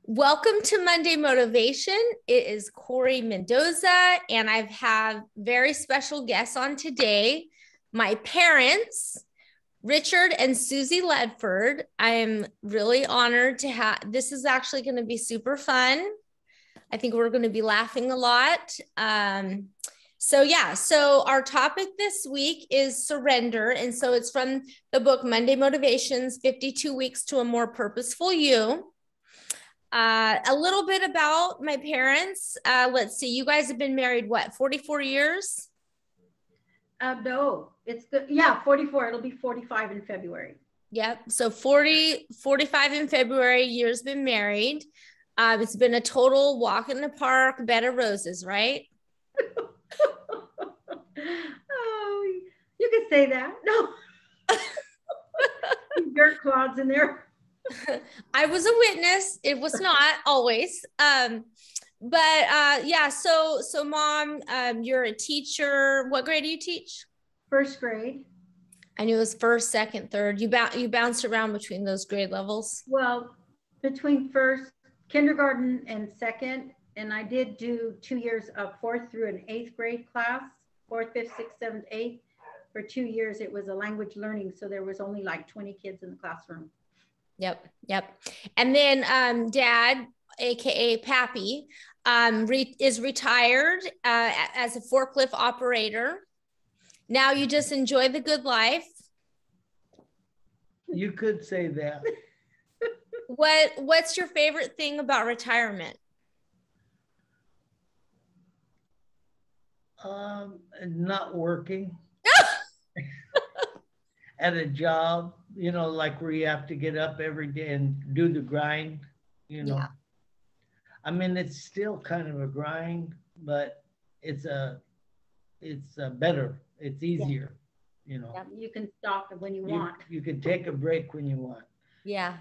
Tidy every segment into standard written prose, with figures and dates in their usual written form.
Welcome to Monday Motivation. It is Corry Mendoza, and I have very special guests on today. My parents, Richard and Susie Ledford. I am really honored to have, this is actually going to be super fun. I think we're going to be laughing a lot. So our topic this week is surrender. And so it's from the book, Monday Motivations, 52 Weeks to a More Purposeful You. A little bit about my parents. Let's see, you guys have been married, what, 44 years? No, it's good. Yeah, 44. It'll be 45 in February. Yep. So 45 in February, years been married. It's been a total walk in the park, bed of roses, right? Oh, you could say that. No. Dirt clods in there. I was a witness. It was not always. Yeah, so Mom, you're a teacher. What grade do you teach? First grade. I knew it was first, second, third. You bounced around between those grade levels. Well, between first kindergarten and second, and I did do 2 years of fourth through an eighth grade class, fourth, fifth, sixth, seventh, eighth. For 2 years, it was a language learning, so there was only like 20 kids in the classroom. Yep. And then Dad, aka Pappy, is retired as a forklift operator. Now you just enjoy the good life. You could say that. What's your favorite thing about retirement? Not working at a job, like where you have to get up every day and do the grind, Yeah. I mean, it's still kind of a grind, but it's better. It's easier, Yeah, you can stop it when you want. You can take a break when you want. Yeah.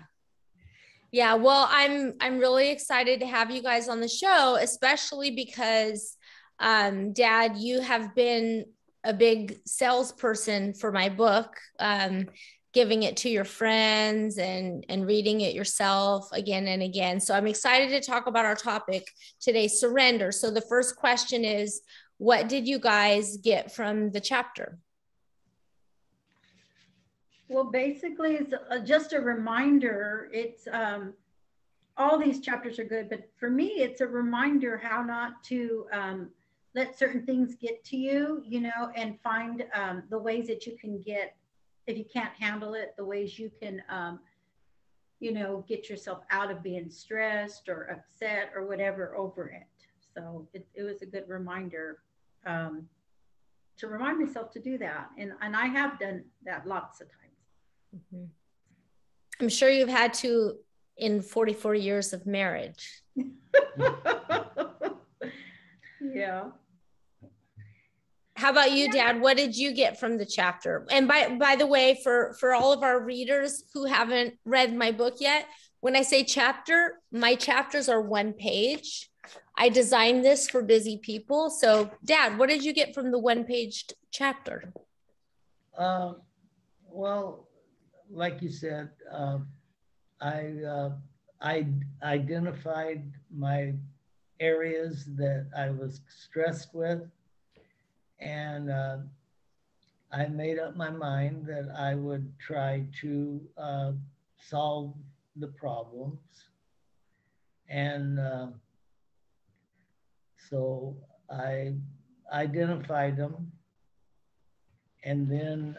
Well, I'm really excited to have you guys on the show, especially because Dad, you have been a big salesperson for my book, giving it to your friends and reading it yourself again and again. So I'm excited to talk about our topic today, surrender. So the first question is, what did you guys get from the chapter? Well, basically, it's just a reminder. It's all these chapters are good, but for me, it's a reminder how not to let certain things get to you, and find the ways that you can get, if you can't handle it, the ways you can, get yourself out of being stressed or upset or whatever over it. So it was a good reminder to remind myself to do that. And I have done that lots of times. Mm-hmm. I'm sure you've had to in 44 years of marriage. Yeah. How about you, Dad? What did you get from the chapter? And by the way, for all of our readers who haven't read my book yet, when I say chapter, my chapters are one page. I designed this for busy people. So, Dad, what did you get from the one-page chapter? Well, like you said, I identified my areas that I was stressed with, and I made up my mind that I would try to solve the problems. And so I identified them, and then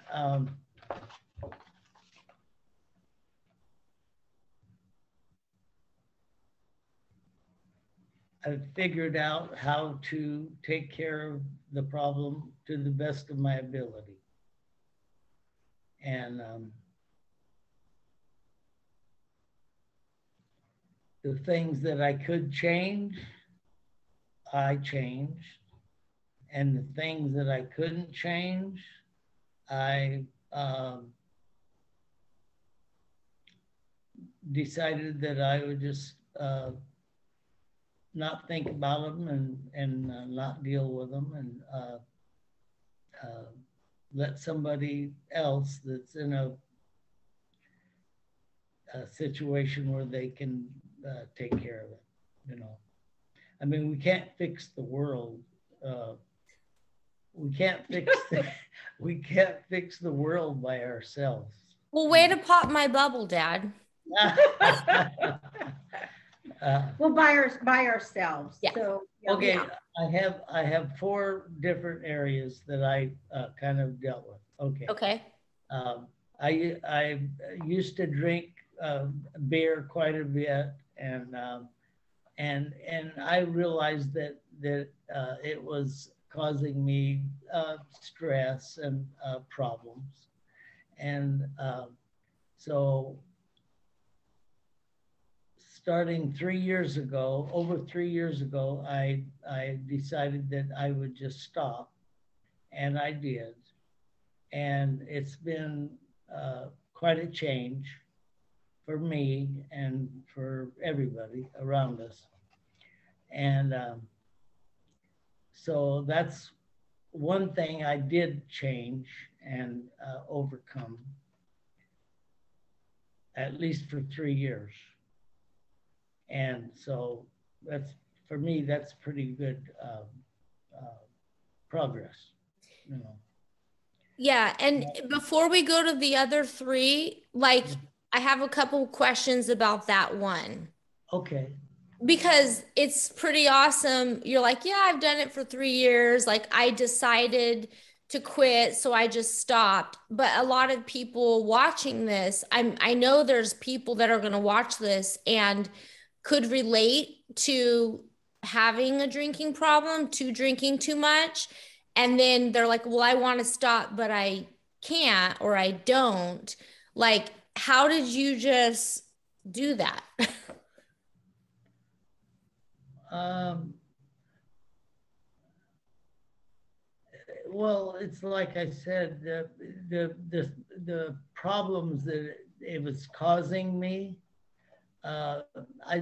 I figured out how to take care of the problem to the best of my ability. And the things that I could change, I changed. And the things that I couldn't change, I decided that I would just not think about them and not deal with them, and let somebody else that's in a situation where they can take care of it, you know. I mean, we can't fix the world. We can't fix we can't fix the world by ourselves. Well, way to pop my bubble, Dad. Well, by ourselves. Yeah. So okay, yeah. I have 4 different areas that I kind of dealt with. Okay. Okay. I used to drink beer quite a bit, and I realized that it was causing me stress and problems, and so starting 3 years ago, over 3 years ago, I decided that I would just stop, and I did, and it's been quite a change for me and for everybody around us. And so that's one thing I did change and overcome, at least for 3 years. And so that's, for me, that's pretty good progress, you know. Yeah. And before we go to the other 3, like, I have a couple questions about that one. Okay. Because it's pretty awesome. You're like, yeah, I've done it for 3 years. Like, I decided to quit, so I just stopped. But a lot of people watching this, I know there's people that are going to watch this and could relate to having a drinking problem, to drinking too much. And then they're like, well, I want to stop, but I can't, or I don't. Like, how did you just do that? Well, it's like I said, the problems that it was causing me, I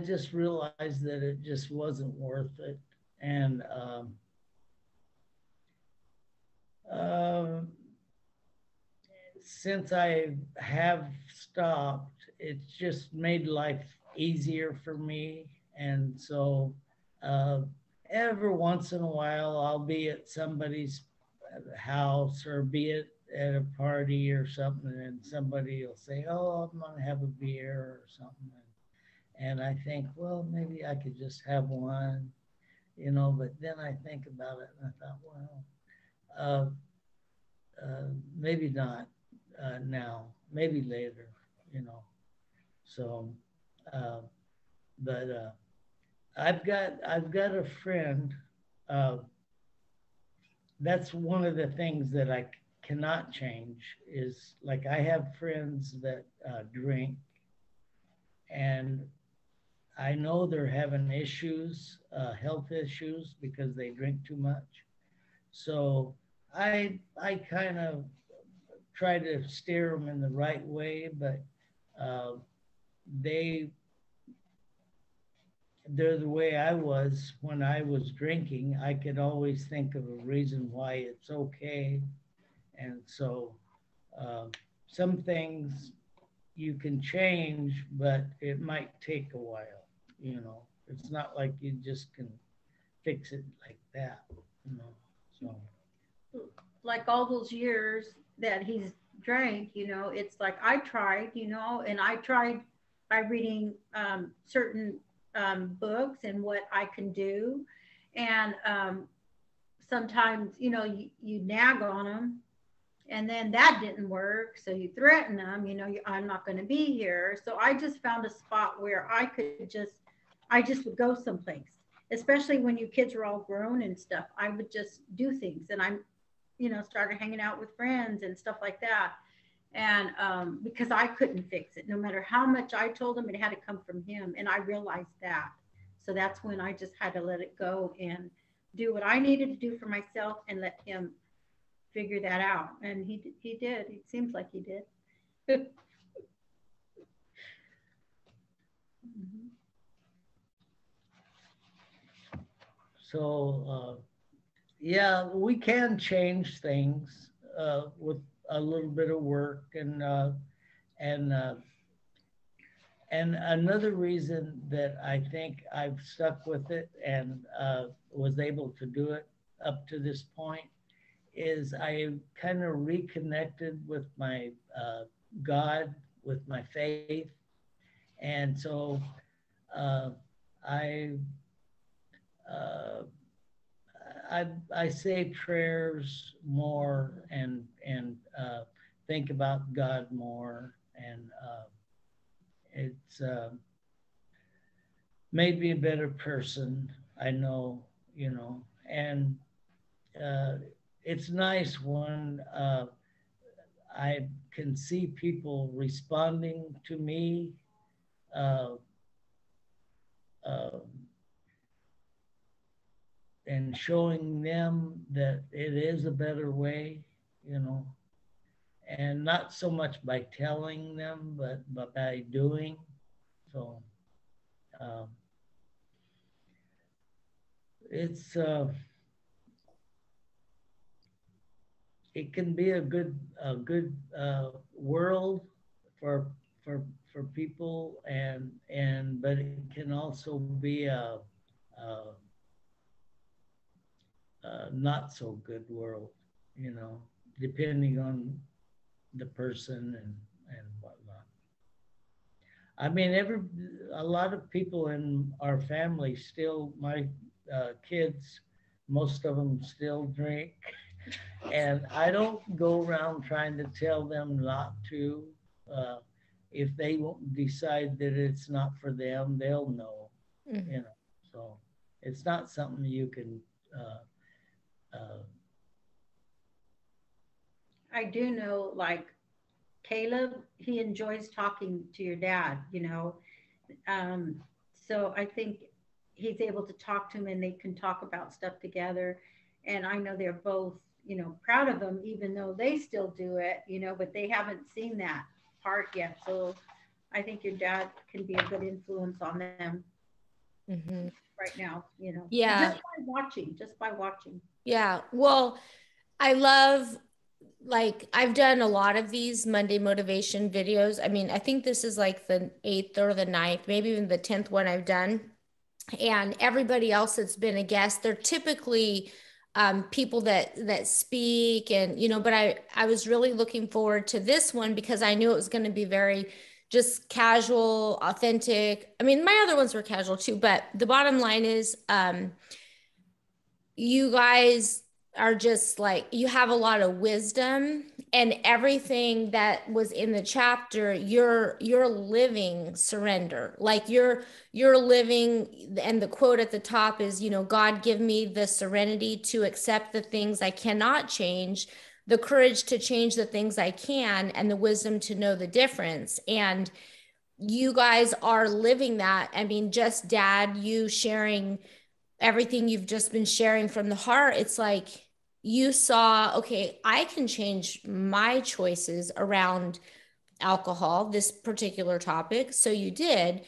just realized that it just wasn't worth it. And since I have stopped, it's just made life easier for me. And so every once in a while, I'll be at somebody's house or be at a party or something, and somebody will say, oh, I'm going to have a beer or something. And I think, well, maybe I could just have one, you know, but then I think about it and I thought, well, maybe not now, maybe later, you know. So, but I've got a friend. That's one of the things that I cannot change is, like, I have friends that drink, and I know they're having issues, health issues, because they drink too much. So I kind of try to steer them in the right way, but they're the way I was when I was drinking. I could always think of a reason why it's okay. And so some things you can change, but it might take a while, you know. It's not like you just can fix it like that, you know. So Like all those years that he's drank, you know, it's like I tried, you know, and I tried by reading certain books and what I can do. And sometimes, you know, you nag on them, and then that didn't work. So you threaten them, you know, I'm not going to be here. So I just found a spot where I just would go someplace, especially when you kids were all grown and stuff. I would just do things, and you know, started hanging out with friends and stuff like that. And because I couldn't fix it, no matter how much I told him, it had to come from him. And I realized that. So that's when I just had to let it go and do what I needed to do for myself and let him figure that out. And he did. It seems like he did. So yeah, we can change things with a little bit of work, and And another reason that I think I've stuck with it and was able to do it up to this point is I kind of reconnected with my God, with my faith. And so uh, I, uh, I say prayers more and think about God more, and it's made me a better person. I know, you know, and uh, it's nice when I can see people responding to me. Uh, uh, and showing them that it is a better way, you know, and not so much by telling them, but by doing. So um, it's it can be a good world for for for people, and but it can also be a, a not so good world, you know, depending on the person and whatnot. I mean, a lot of people in our family still, my kids, most of them still drink, and I don't go around trying to tell them not to. Uh, if they won't decide that it's not for them, they'll know, Mhm. you know. So it's not something you can. Uh, I do know, like Caleb, he enjoys talking to your dad, you know. Um, so I think he's able to talk to him and they can talk about stuff together. And I know they're both, you know, proud of him, even though they still do it, you know, but they haven't seen that part yet. So I think your dad can be a good influence on them Mhm. right now, you know, Yeah. just by watching. Yeah. Well, I love, like, I've done a lot of these Monday motivation videos. I mean, I think this is like the eighth or the ninth, maybe even the 10th one I've done. And everybody else that's been a guest, they're typically people that speak, and but I was really looking forward to this one because I knew it was going to be very just casual, authentic. I mean, my other ones were casual too, but the bottom line is you guys are just like, you have a lot of wisdom, and everything that was in the chapter, you're living surrender. Like you're living, and the quote at the top is, God, give me the serenity to accept the things I cannot change, the courage to change the things I can, and the wisdom to know the difference. And you guys are living that. I mean, just Dad, you sharing everything you've just been sharing from the heart, it's like you saw, okay, I can change my choices around alcohol, this particular topic. So you did,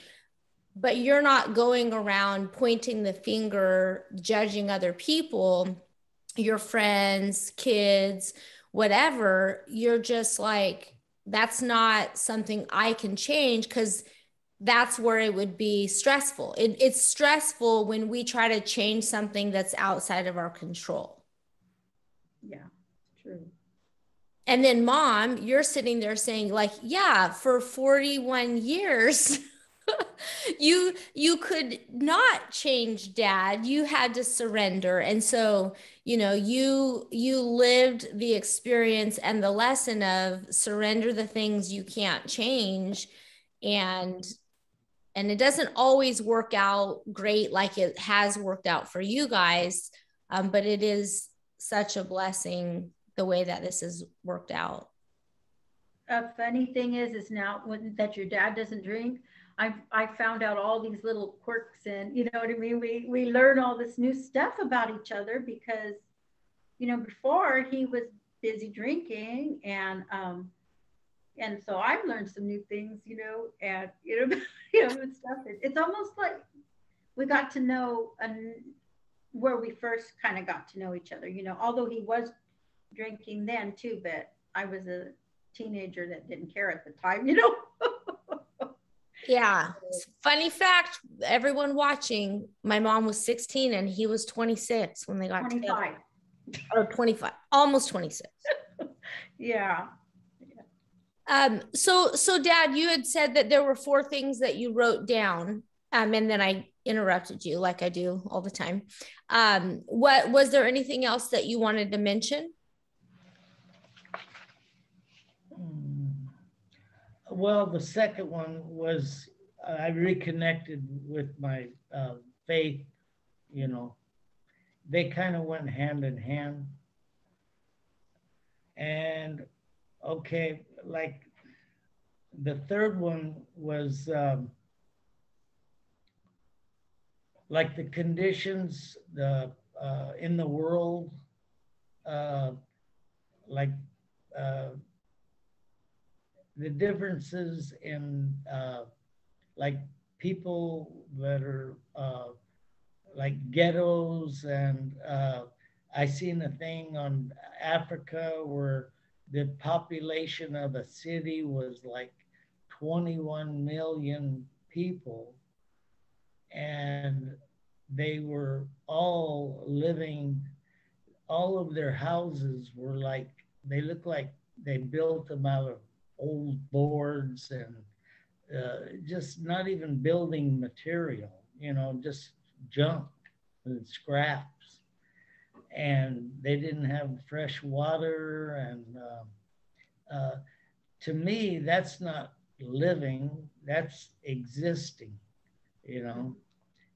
but you're not going around pointing the finger, judging other people, your friends, kids, whatever. You're just like, that's not something I can change, because that's where it would be stressful. It's stressful when we try to change something that's outside of our control. Yeah, true. And then mom, you're sitting there saying like, yeah, for 41 years, you could not change dad. You had to surrender. And so, you lived the experience and the lesson of surrender the things you can't change. And it doesn't always work out great like it has worked out for you guys, but it is such a blessing the way that this has worked out. A funny thing is now that your dad doesn't drink, I found out all these little quirks, and you know what I mean. We learn all this new stuff about each other because before he was busy drinking, and so I've learned some new things, and and stuff. It's almost like we got to know, and where we first kind of got to know each other. Although he was drinking then too, but I was a teenager that didn't care at the time. Yeah. Funny fact, everyone watching, my mom was 16 and he was 26 when they got 25. together. Or 25, almost 26. Yeah. So Dad, you had said that there were 4 things that you wrote down. And then I interrupted you like I do all the time. What was there anything else that you wanted to mention? Well, the second one was I reconnected with my faith, you know, they kind of went hand in hand. And okay, like the third one was like the conditions in the world, uh, like uh, the differences in like people that are like ghettos, and I seen a thing on Africa where the population of a city was like 21 million people, and they were all living, all of their houses were like, they looked like they built them out of old boards and just not even building material, you know, just junk and scraps. And they didn't have fresh water. And to me, that's not living, that's existing, you know.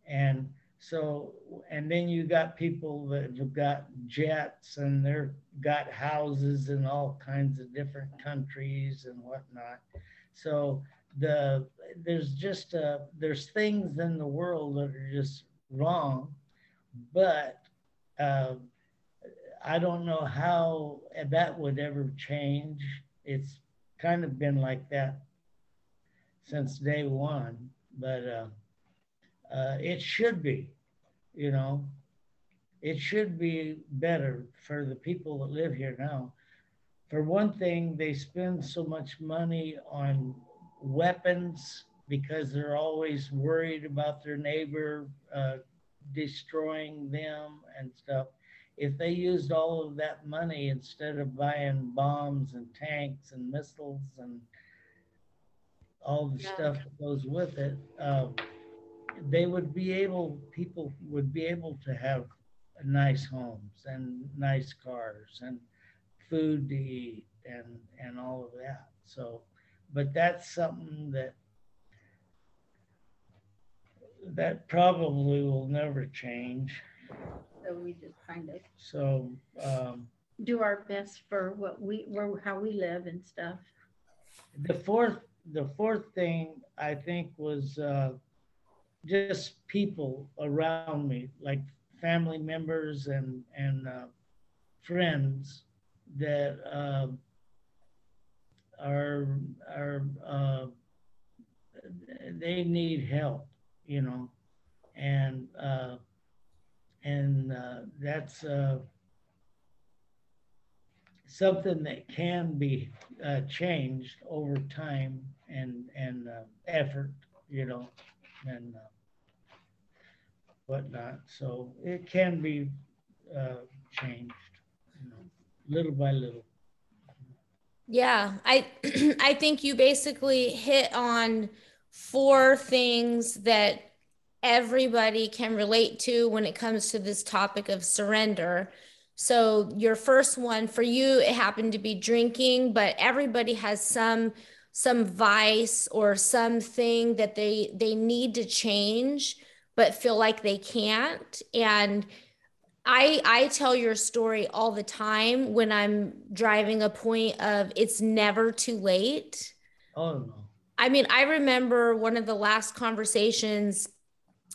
And so, and then you got people that have got jets and they're got houses in all kinds of different countries and whatnot. So there's just there's things in the world that are just wrong, but uh, I don't know how that would ever change. It's kind of been like that since day one, but it should be, you know, it should be better for the people that live here now. For one thing, they spend so much money on weapons because they're always worried about their neighbor destroying them and stuff. If they used all of that money instead of buying bombs and tanks and missiles and all the stuff that goes with it, they would be able, people would be able to have nice homes and nice cars and food to eat and all of that. So, but that's something that probably will never change. So we just kind of So do our best for what how we live and stuff. the fourth thing I think was just people around me, like family members and friends that are they need help, you know, and that's something that can be changed over time and effort, you know, and whatnot. So it can be changed, you know, little by little. Yeah, I I think you basically hit on 4 things that everybody can relate to when it comes to this topic of surrender. So your first one for you, it happened to be drinking, but everybody has some vice or something that they need to change but feel like they can't. And I tell your story all the time when I'm driving a point of it's never too late. Oh no. I mean, I remember one of the last conversations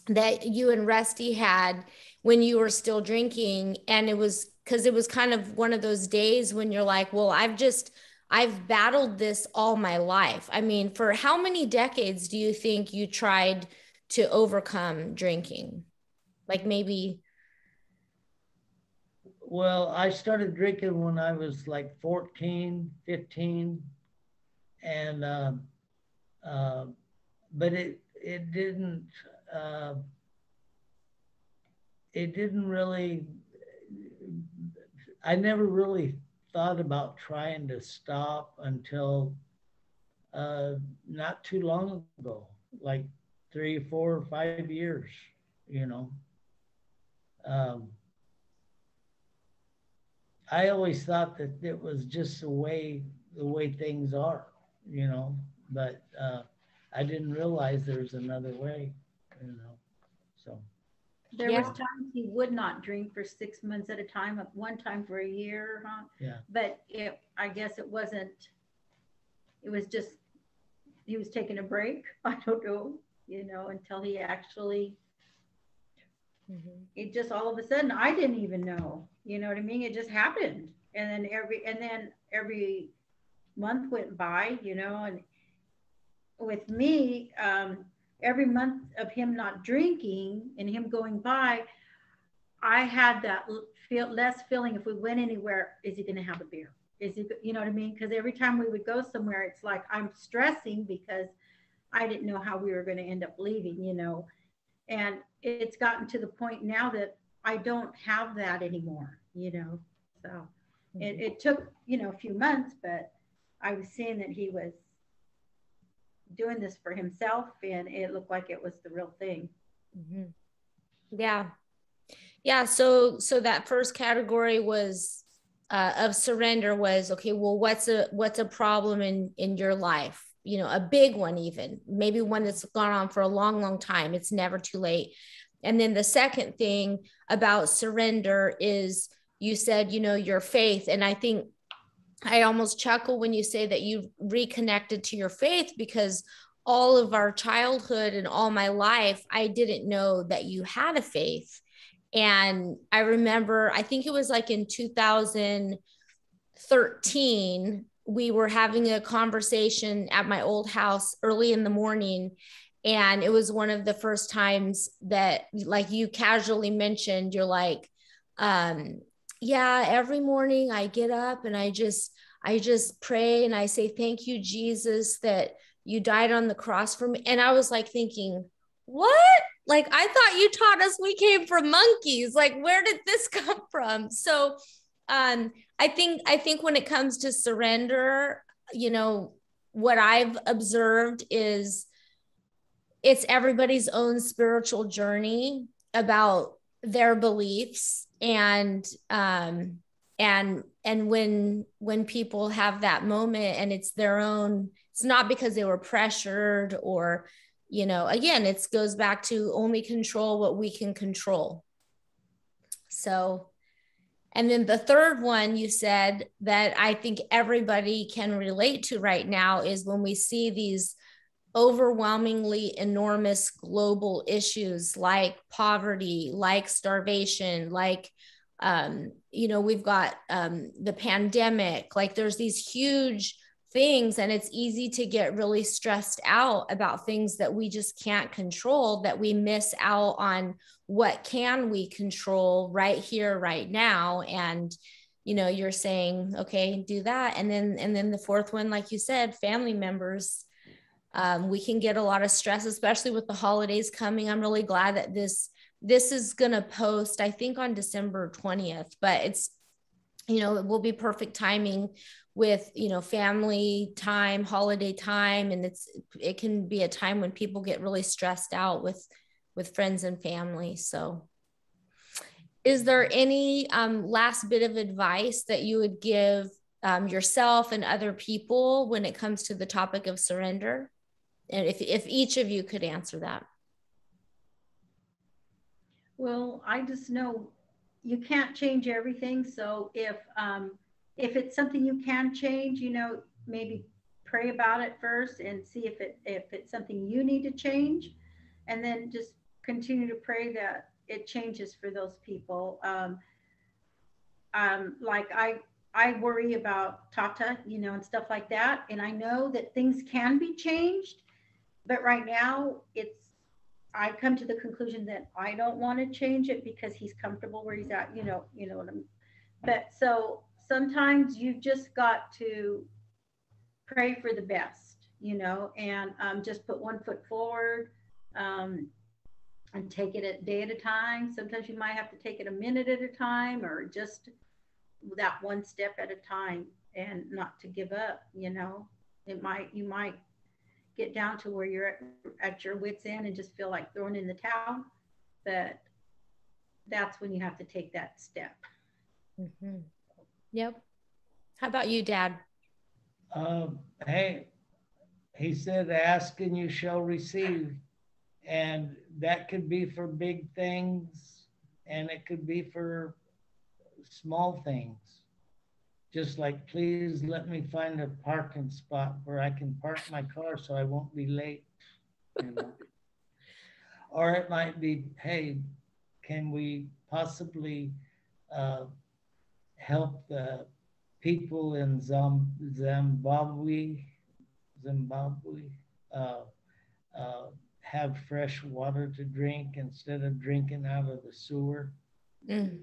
that you and Rusty had when you were still drinking, and it was because it was kind of one of those days when you're like, well, I've battled this all my life. I mean, for how many decades do you think you tried to overcome drinking? Like maybe. Well, I started drinking when I was like 14, 15, and uh, but uh, it didn't really, I never really thought about trying to stop until uh, not too long ago, like 3, 4, 5 years, you know. Um, I always thought that it was just the way things are, you know, but I didn't realize there's another way, you know. So There was Yeah. times he would not drink for 6 months at a time, one time for a year, huh? yeah, But I guess it wasn't, it was just, he was taking a break. I don't know, until he actually, Mhm. it just all of a sudden, I didn't even know, you know what I mean? It just happened. And then every month went by, and with me, every month of him not drinking and him going by, I had that feel less feeling if we went anywhere, is he going to have a beer? Is he, you know what I mean? Because every time we would go somewhere, it's like I'm stressing because I didn't know how we were going to end up leaving. And it's gotten to the point now that I don't have that anymore. So it took, a few months, but I was seeing that he was doing this for himself and it looked like it was the real thing. Mhm. Yeah. Yeah. So that first category was of surrender was, okay, well, what's a problem in your life? A big one, even maybe one that's gone on for a long, long time. It's never too late. And then the second thing about surrender is you said, your faith. And I think I almost chuckle when you say that you reconnected to your faith, because all of our childhood and all my life, I didn't know that you had a faith. And I remember, I think it was like in 2013, we were having a conversation at my old house early in the morning. And it was one of the first times that, like you casually mentioned, you're like, um, yeah, every morning I get up and I just pray and I say, thank you, Jesus, that you died on the cross for me. And I was like thinking, what? Like, I thought you taught us we came from monkeys. Like, where did this come from? So, I think when it comes to surrender, what I've observed is it's everybody's own spiritual journey about their beliefs. And when people have that moment and it's their own, it's not because they were pressured, or again, it goes back to only control what we can control. So, and then the third one you said that I think everybody can relate to right now is when we see these overwhelmingly enormous global issues like poverty, like starvation, like, we've got the pandemic, like there's these huge things, and it's easy to get really stressed out about things that we just can't control, that we miss out on what can we control right here, right now. And you're saying, okay, do that. And then the fourth one, like you said, family members. We can get a lot of stress, especially with the holidays coming. I'm really glad that this is going to post, I think, on December 20th, but it will be perfect timing with, family time, holiday time. And it can be a time when people get really stressed out with friends and family. So is there any last bit of advice that you would give yourself and other people when it comes to the topic of surrender? And if each of you could answer that. Well, I just know you can't change everything. So if it's something you can change, maybe pray about it first and see if it's something you need to change, and then just continue to pray that it changes for those people. Like I worry about Tata, and stuff like that, and I know that things can be changed, but right now I come to the conclusion that I don't want to change it because he's comfortable where he's at, what I'm, but so sometimes you've just got to pray for the best, you know, and just put one foot forward, and take it a day at a time. Sometimes you might have to take it a minute at a time, or just that one step at a time, and not to give up, you know. You might get down to where you're at your wit's end and just feel like throwing in the towel, but that's when you have to take that step. Mm-hmm. Yep. How about you, Dad? Hey, he said, ask and you shall receive. And that could be for big things, and it could be for small things. Just like, please let me find a parking spot where I can park my car so I won't be late. You know? Or it might be, hey, can we possibly help the people in Zimbabwe, uh, have fresh water to drink instead of drinking out of the sewer. Mm.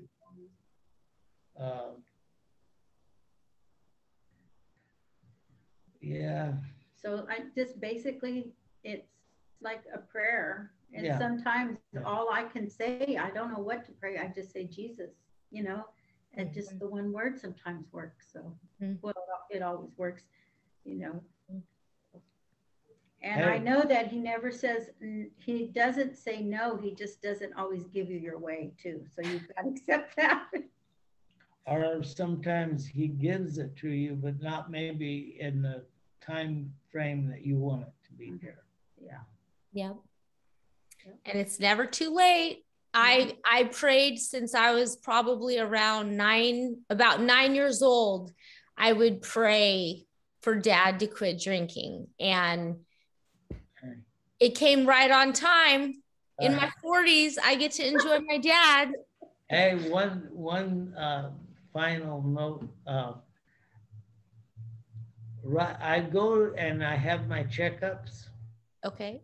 Yeah. So I just basically, it's like a prayer. And Yeah. sometimes all I can say, I don't know what to pray. I just say Jesus, you know, and just the one word sometimes works. So, well, it always works, you know. And I know that he never says, he doesn't say no. He just doesn't always give you your way too. So you've got to accept that. Or sometimes he gives it to you, but not maybe in the time frame that you want it to be there. Yeah. Yep. And it's never too late. I prayed since I was probably about 9 years old. I would pray for Dad to quit drinking, and it came right on time. In my 40s, I get to enjoy my dad. Hey, one final note. I go and I have my checkups. Okay.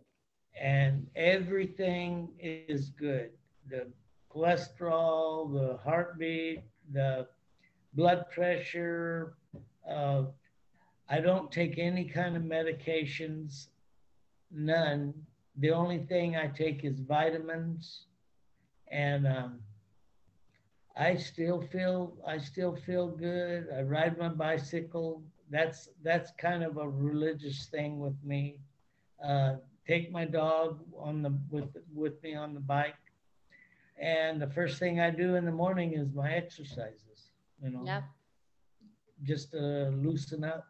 And everything is good. The cholesterol, the heartbeat, the blood pressure. I don't take any kind of medications, none. The only thing I take is vitamins, and I still feel good. I ride my bicycle. That's kind of a religious thing with me. Take my dog with me on the bike, and the first thing I do in the morning is my exercises. You know, yep. Just to loosen up.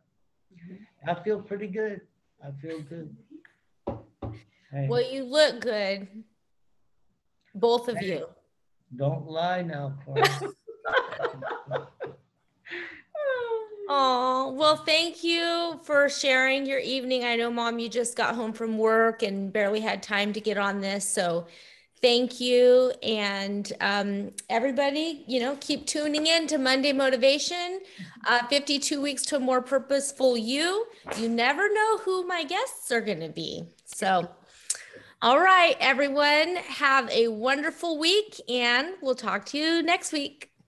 I feel pretty good. I feel good. Hey. Well, you look good, both of you. Don't lie now, Corry. Oh, well, thank you for sharing your evening. I know, Mom, you just got home from work and barely had time to get on this. So thank you. And everybody, you know, keep tuning in to Monday Motivation, 52 weeks to a more purposeful you. You never know who my guests are going to be. So, all right, everyone, have a wonderful week, and we'll talk to you next week.